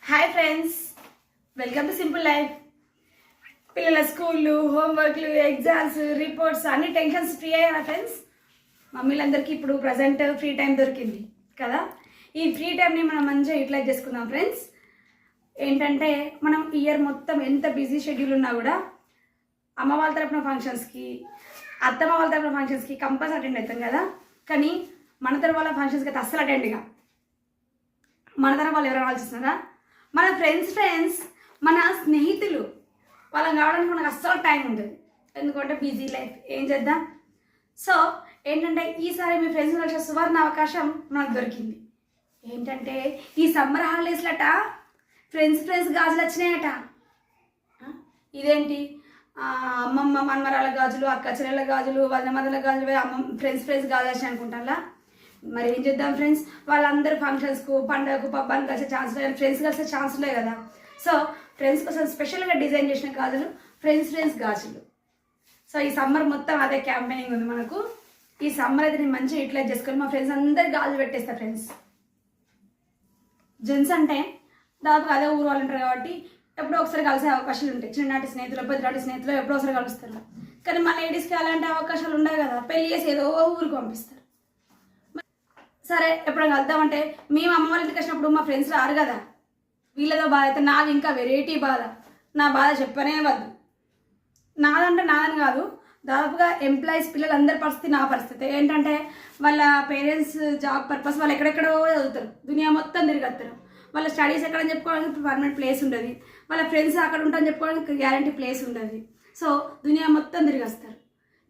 Hi friends, welcome to simple life. పిల్లల స్కూళ్ళు, హోంవర్క్లు, exams, reports అన్ని టెన్షన్స్ ఫ్రీ అయ్యారా ఫ్రెండ్స్? మమ్మీలందరికీ ఇప్పుడు ప్రజెంట్ ఫ్రీ టైం దొరికింది కదా. ఈ ఫ్రీ టైంని మనం మంచిగా యూటిలైజ్ చేసుకుందాం ఫ్రెండ్స్. ఏంటంటే మనం ఇయర్ మొత్తం ఎంత బిజీ షెడ్యూల్ ఉన్నా కూడా అమ్మ వాళ్ళ తరపున ఫంక్షన్స్కి, అత్తమ్మ వాళ్ళ తరపున ఫంక్షన్స్కి కంపల్సరీ అటెండ్ అవుతాం కదా. కానీ మన తరపు వాళ్ళ ఫంక్షన్స్కి అయితే అస్సలు అటెండ్గా. మన తరపు వాళ్ళు ఎవరైనా ఆలోచిస్తున్నారా? మన ఫ్రెండ్స్ మన స్నేహితులు వాళ్ళని కావడానికి మనకు అస్సలు టైం ఉంటుంది. ఎందుకంటే బిజీ లైఫ్, ఏం చేద్దాం. సో ఏంటంటే ఈసారి మీ ఫ్రెండ్స్ కలిసే సువర్ణ అవకాశం మనకు దొరికింది. ఏంటంటే ఈ సమ్మర్ హాలిడేస్లట ఫ్రెండ్స్ గాజులు వచ్చినాయట. ఇదేంటి అమ్మమ్మ మన్మరాల గాజులు, అక్క చెల్లెల గాజులు, వదినమదల గాజులు, ఫ్రెండ్స్ గాజులు వచ్చినాయి అనుకుంటారా? మరి ఏం చేద్దాం ఫ్రెండ్స్, వాళ్ళందరూ ఫంక్షన్స్కు, పండుగకు, పబ్బానికి కలిసే ఛాన్స్ లేదు, ఫ్రెండ్స్ కలిసే ఛాన్స్ లేదు కదా. సో ఫ్రెండ్స్ కోసం స్పెషల్గా డిజైన్ చేసిన గాజులు ఫ్రెండ్స్ గాజులు. సో ఈ సమ్మర్ మొత్తం అదే క్యాంపెయినింగ్ ఉంది మనకు. ఈ సమ్మర్ అయితే నేను మంచిగా యూటిలైజ్ చేసుకొని మా ఫ్రెండ్స్ అందరు గాజులు పెట్టేస్తా ఫ్రెండ్స్. జెంట్స్ అంటే దాదాపు అదే ఊరు వాళ్ళు ఉంటారు కాబట్టి ఎప్పుడో ఒకసారి కలిసే అవకాశాలు ఉంటాయి. చిన్ననాటి స్నేహితులు, పెద్దనాటి స్నేహితులు ఎప్పుడో ఒకసారి కలుస్తారు. కానీ మా లేడీస్కి అలాంటి అవకాశాలు ఉండవు కదా. పెళ్లి చేసి ఏదో ఊరికి పంపిస్తారు. సరే ఎప్పుడైనా కలుద్దామంటే మేము అమ్మ వాళ్ళ ఇంటికి వచ్చినప్పుడు మా ఫ్రెండ్స్ రారు కదా. వీళ్ళతో బాధ అయితే నాది ఇంకా వెరైటీ బాధ. నా బాధ చెప్పనే వద్దు. నాదంటే నాదని కాదు, దాదాపుగా ఎంప్లాయీస్ పిల్లలందరి పరిస్థితి నా పరిస్థితి. ఏంటంటే వాళ్ళ పేరెంట్స్ జాబ్ పర్పస్ వాళ్ళు ఎక్కడెక్కడో చదువుతారు, దునియా మొత్తం తిరిగేస్తారు. వాళ్ళ స్టడీస్ ఎక్కడని చెప్పుకోవడానికి పర్మనెంట్ ప్లేస్ ఉండదు. వాళ్ళ ఫ్రెండ్స్ అక్కడ ఉంటారని చెప్పుకోవడానికి గ్యారంటీ ప్లేస్ ఉండదు. సో దునియా మొత్తం తిరిగేస్తారు.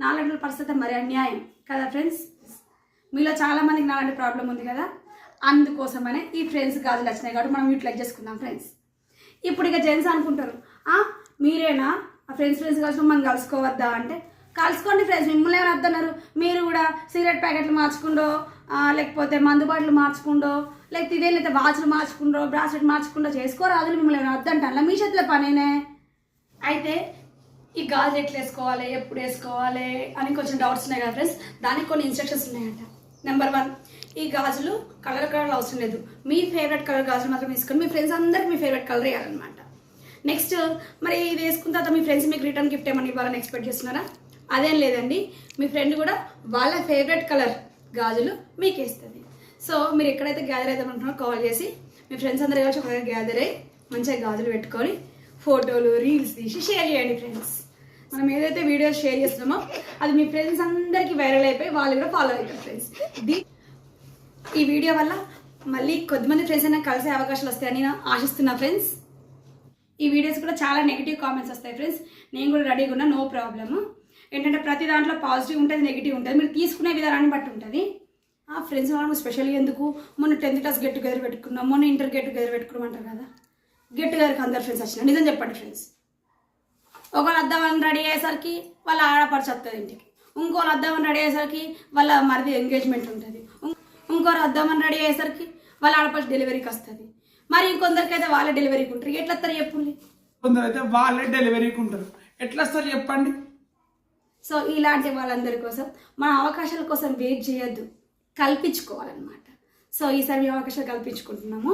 నాలుగు పరిస్థితి మరి అన్యాయం కదా ఫ్రెండ్స్. మీలో చాలామందికి నాలాంటి ప్రాబ్లం ఉంది కదా. అందుకోసమనే ఈ ఫ్రెండ్స్ గాజులు వచ్చినాయి కాబట్టి మనం యూటిలైజ్ చేసుకుందాం ఫ్రెండ్స్. ఇప్పుడు ఇక జెంట్స్ అనుకుంటారు, మీరేనా ఆ ఫ్రెండ్స్ కలిసి మనం కలుసుకోవద్దా అంటే, కలుసుకోండి ఫ్రెండ్స్. మిమ్మల్ని ఎవరు వద్దన్నారు? మీరు కూడా సిగరెట్ ప్యాకెట్లు మార్చుకుండో, లేకపోతే మందు బాటలు మార్చుకుండో, లేకపోతే ఇదే లేకపోతే వాచ్లు మార్చుకుండో, బ్రాస్లెట్ మార్చుకుండో చేసుకోరాదులు. మిమ్మల్ని ఎవరు వద్దంటారా? మీ చేతిలో పనేనే. అయితే ఈ గాజులు ఎట్లా వేసుకోవాలి, ఎప్పుడు వేసుకోవాలి అని కొంచెం డౌట్స్ ఉన్నాయి కదా ఫ్రెండ్స్. దానికి కొన్ని ఇన్స్ట్రక్షన్స్ ఉన్నాయంట. నెంబర్ 1, ఈ గాజులు కలర్ అవసరం లేదు. మీ ఫేవరెట్ కలర్ గాజులు మాత్రం తీసుకొని మీ ఫ్రెండ్స్ అందరికి మీ ఫేవరెట్ కలర్ వేయాలన్నమాట. నెక్స్ట్, మరి ఇది వేసుకున్న తర్వాత మీ ఫ్రెండ్స్ మీకు రిటర్న్ గిఫ్ట్ ఏమని ఇవ్వాలని ఎక్స్పెక్ట్ చేస్తున్నారా? అదేం లేదండి. మీ ఫ్రెండ్ కూడా వాళ్ళ ఫేవరెట్ కలర్ గాజులు మీకు వేస్తుంది. సో మీరు ఎక్కడైతే గ్యాదర్ అవుతామంటున్నారో కాల్ చేసి మీ ఫ్రెండ్స్ అందరూ కలిసి ఒక గ్యాదర్ అయ్యి మంచిగా గాజులు పెట్టుకొని ఫోటోలు, రీల్స్ తీసి షేర్ చేయండి ఫ్రెండ్స్. మనం ఏదైతే వీడియోస్ షేర్ చేస్తున్నామో అది మీ ఫ్రెండ్స్ అందరికీ వైరల్ అయిపోయి వాళ్ళు కూడా ఫాలో అవుతారు ఫ్రెండ్స్. ఈ వీడియో వల్ల మళ్ళీ కొద్దిమంది ఫ్రెండ్స్ అయినా కలిసే అవకాశాలు వస్తాయని నేను ఆశిస్తున్నా ఫ్రెండ్స్. ఈ వీడియోస్ కూడా చాలా నెగిటివ్ కామెంట్స్ వస్తాయి ఫ్రెండ్స్. నేను కూడా రెడీగా ఉన్నా, నో ప్రాబ్లమ్. ఏంటంటే ప్రతి దాంట్లో పాజిటివ్ ఉంటుంది, నెగిటివ్ ఉంటుంది. మీరు తీసుకునే విధానాన్ని బట్టి ఉంటుంది. ఫ్రెండ్స్ మనం స్పెషల్గా ఎందుకు, మొన్న 10th క్లాస్ గెట్ టుగెదర్ పెట్టుకున్నాం, మొన్న ఇంటర్ గెట్ టుగెదర్ పెట్టుకున్నాం అంటారు కదా. గెట్ టుగెదర్కి అందరు ఫ్రెండ్స్ వచ్చిన నిజం చెప్పండి ఫ్రెండ్స్. ఒకళ్ళు అద్దామని రెడీ అయ్యేసరికి వాళ్ళ ఆడపడిచి వస్తుంది ఇంటికి, ఇంకోళ్ళు అద్దామని రెడీ అయ్యేసరికి వాళ్ళ మరిది ఎంగేజ్మెంట్ ఉంటుంది, ఇంకోరు అద్దామని రెడీ అయ్యేసరికి వాళ్ళ ఆడపడిచి డెలివరీకి వస్తుంది, మరి ఇంకొందరికి అయితే వాళ్ళే డెలివరీకి ఉంటారు. ఎట్లా వస్తారు చెప్పండి? కొందరు అయితే వాళ్ళే డెలివరీకి ఉంటారు, ఎట్లా వస్తారు చెప్పండి? సో ఇలాంటి వాళ్ళందరి కోసం మన అవకాశాల కోసం వెయిట్ చేయొద్దు, కల్పించుకోవాలన్నమాట. సో ఈసారి మీ అవకాశాలు కల్పించుకుంటున్నాము.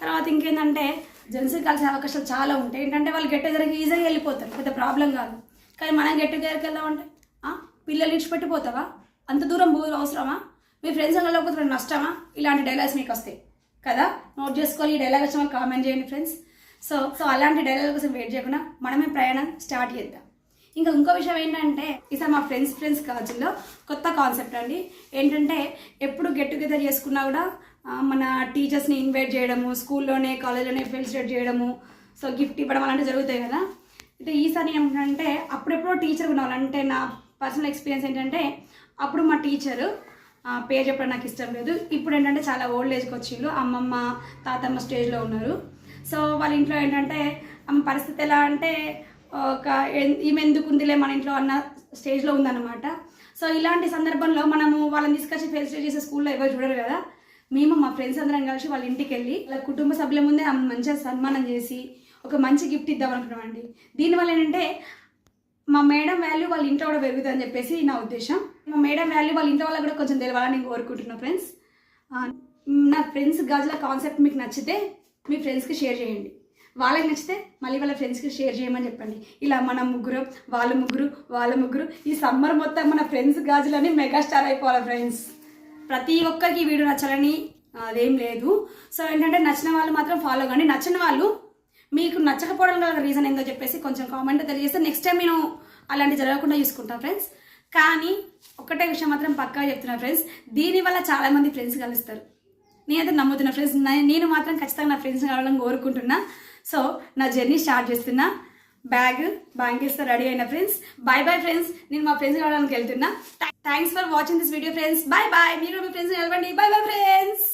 తర్వాత ఇంకేంటంటే జెంట్స్కి కలిసే అవకాశాలు చాలా ఉంటాయి. ఏంటంటే వాళ్ళు గెట్ టుగెదర్కి ఈజీగా వెళ్ళిపోతారు, పెద్ద ప్రాబ్లం కాదు. కానీ మనం గెట్ టుగెదర్కి వెళ్దామంటే పిల్లలు ఇచ్చిపెట్టిపోతావా? అంత దూరం పోదు అవసరమా? మీ ఫ్రెండ్స్ వెళ్ళకపోతే నష్టమా? ఇలాంటి డైలాగ్స్ మీకు వస్తాయి కదా. నోట్ చేసుకోవాలి. ఈ డైలాగ్ వచ్చిన వాళ్ళు కామెంట్ చేయండి ఫ్రెండ్స్. సో అలాంటి డైలాగ్ కోసం వెయిట్ చేయకుండా మనమే ప్రయాణం స్టార్ట్ చేద్దాం. ఇంకో విషయం ఏంటంటే ఈసారి మా ఫ్రెండ్స్ గాజుల్లో కొత్త కాన్సెప్ట్ అండి. ఏంటంటే ఎప్పుడు గెట్ టుగెదర్ చేసుకున్నా కూడా మన టీచర్స్ని ఇన్వైట్ చేయడము, స్కూల్లోనే కాలేజ్లోనే ఫెలిసిటేట్ చేయడము, సో గిఫ్ట్ ఇవ్వడం అలాంటివి జరుగుతాయి కదా. అయితే ఈసారి ఏమిటంటే అప్పుడెప్పుడో టీచర్ ఉన్నాను. అంటే నా పర్సనల్ ఎక్స్పీరియన్స్ ఏంటంటే అప్పుడు మా టీచరు పేరు చెప్పడం నాకు ఇష్టం లేదు. ఇప్పుడు ఏంటంటే చాలా ఓల్డ్ ఏజ్కి వచ్చిండ్రు, అమ్మమ్మ తాతమ్మ స్టేజ్లో ఉన్నారు. సో వాళ్ళ ఇంట్లో ఏంటంటే అమ్మ పరిస్థితి ఎలా అంటే ఒక ఈమె ఎందుకు ఉందిలే మన ఇంట్లో అన్న స్టేజ్లో ఉందన్నమాట. సో ఇలాంటి సందర్భంలో మనము వాళ్ళని తీసుకొచ్చి ఫెలిసిటేట్ చేసే స్కూల్లో ఎవరు చూడరు కదా. మేము మా ఫ్రెండ్స్ అందరం కలిసి వాళ్ళ ఇంటికి వెళ్ళి వాళ్ళ కుటుంబ సభ్యుల ముందే ఆమె మంచిగా సన్మానం చేసి ఒక మంచి గిఫ్ట్ ఇద్దాం అనుకున్నామండి. దీనివల్ల ఏంటంటే మా మేడం వాల్యూ వాళ్ళ ఇంట్లో కూడా పెరుగుతుందని చెప్పేసి నా ఉద్దేశం. మా మేడం వాల్యూ వాళ్ళ ఇంట్లో వాళ్ళకి కూడా కొంచెం తెలవాలని నేను కోరుకుంటున్నాను ఫ్రెండ్స్. నా ఫ్రెండ్స్ గాజుల కాన్సెప్ట్ మీకు నచ్చితే మీ ఫ్రెండ్స్కి షేర్ చేయండి. వాళ్ళకి నచ్చితే మళ్ళీ వాళ్ళ ఫ్రెండ్స్కి షేర్ చేయమని చెప్పండి. ఇలా మన ముగ్గురు వాళ్ళ ముగ్గురు ఈ సమ్మర్ మొత్తం మన ఫ్రెండ్స్ గాజులని మెగాస్టార్ అయిపోవాలి ఫ్రెండ్స్. ప్రతి ఒక్కరికి ఈ వీడియో నచ్చాలని అదేం లేదు. సో ఏంటంటే నచ్చిన వాళ్ళు మాత్రం ఫాలో కండి. నచ్చిన వాళ్ళు మీకు నచ్చకపోవడం గల రీజన్ ఏందో చెప్పేసి కొంచెం కామెంట్ తెలియజేస్తే నెక్స్ట్ టైం నేను అలాంటి జరగకుండా చూసుకుంటాను ఫ్రెండ్స్. కానీ ఒక్కటే విషయం మాత్రం పక్కా చెప్తున్నా ఫ్రెండ్స్, దీనివల్ల చాలామంది ఫ్రెండ్స్ కలుస్తారు. నేనైతే నమ్ముతున్నా ఫ్రెండ్స్. నేను మాత్రం ఖచ్చితంగా నా ఫ్రెండ్స్ కావాలని కోరుకుంటున్నా. సో నా జర్నీ స్టార్ట్ చేస్తున్నా. బ్యాంగిల్స్తో రెడీ అయిన ఫ్రెండ్స్. Bye friends. నేను మా ఫ్రెండ్స్ కావడానికి వెళ్తున్నా. Thanks for watching this video friends. Bye. మీరు మీ ఫ్రెండ్స్ కలవండి. Bye friends.